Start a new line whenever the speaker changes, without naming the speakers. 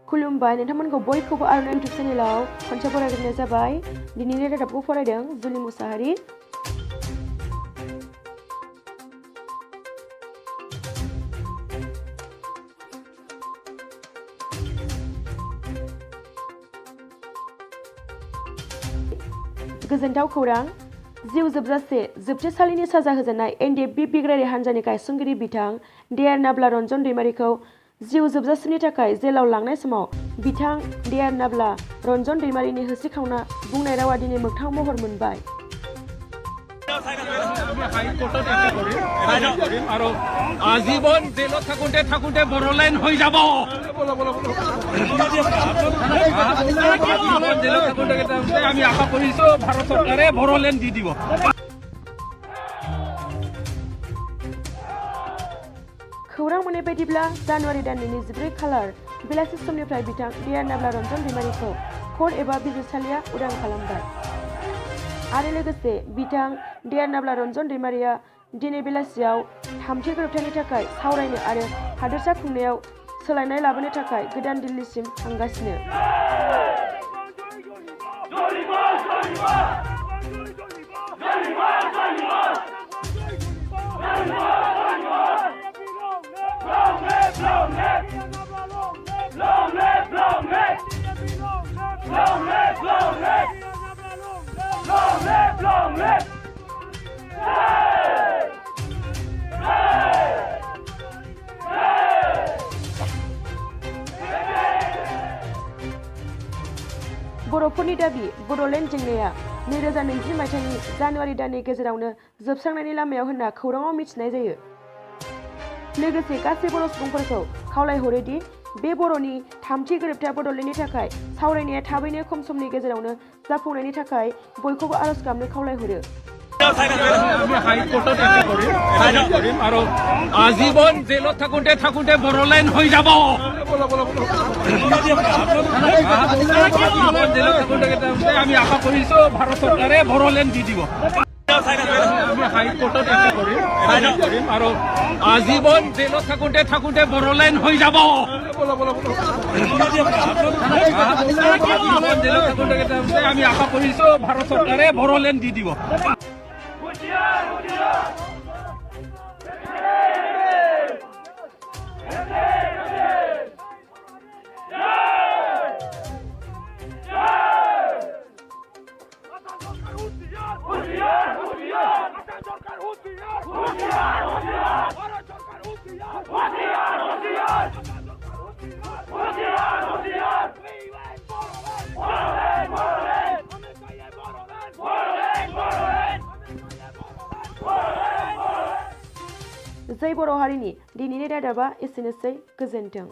खुलुमबाय नोंथांमोनखौ बयखौबो आर'नाइ इउटिउब चेनेलाव खनसे फरायग्रोनाय जाबाय। दिनैनि रादाबखौ फरायदों जुलि मुसाहारि। गोजोनथाव खौरां, जिउ जोबजासे जोबथेसालिनि साजा होजानाय NDFB बिग्रायारि हान्जानि गायसनगिरि बिथां D.R. नाब्ला रन्जन दैमारिखौ जिउ जोबजासेनि थाखाय जेलाव लांनाय समाव बिथां D.R. नाब्ला रन्जन दैमारिनि होसिख्रावना बुंनाय रावा दिनै मोगथां महर मोनबाय।
आजीवन जेলত থাকোঁতে থাকোঁতে বড়োলেন হৈ যাব। আমি আশা কৰিছো ভাৰত চৰকাৰে বড়োলেন দি দিব।
खौरां मोननाय बायदिब्ला जानुवारि दाननि 24 खालार बेलासि समनिफ्राय बिथां D.R. नाब्ला रन्जन दैमारिखौ कर्ट एबा बिजिरसालिया उदां खालामबाय। आरो लोगोसे बिथां D.R. नाब्ला रन्जन दैमारिया दिनै बेलासियाव थामथि गोरोबथानि थाखाय सावरायनो आरो हादोरसा खुंनायाव सोलायनाय लाबोनो थाखाय गोदान दिल्लीसिम थांगासिनो। बर'फोरनि दाबि बड'लेण्ड जेंनाया 2020 मायथाइनि जानुवारि दाननि गेजेरावनो जोबस्रांनायनि लामायाव होनना खौराङाव मिथिनाय जायो। लोगोसे गासै बर' सुबुंफोरखौ खावलायहरो दि बे बर'नि थामथि गोरोबथा बड'लेण्डनि थाखाय सावरायनाया थाबैनो खम समनि गेजेरावनो जाफुंनायनि थाखाय बयखौबो आर'ज गाबनो खावलायहरो।
आजीवन जेলত থাকোঁতে থাকোঁতে বড়োলেন হৈ যাব। আমি আশা কৰিছো ভাৰত চৰকাৰে বড়োলেন দি দিব। আজীবন জেলত থাকোঁতে থাকোঁতে বড়োলেন হৈ যাব। আমি আশা কৰিছো ভাৰত চৰকাৰে বড়োলেন দি দিব।
जय बर' हारिनि दिनैनि रादाबा एसेनोसै, गोजोन्थों।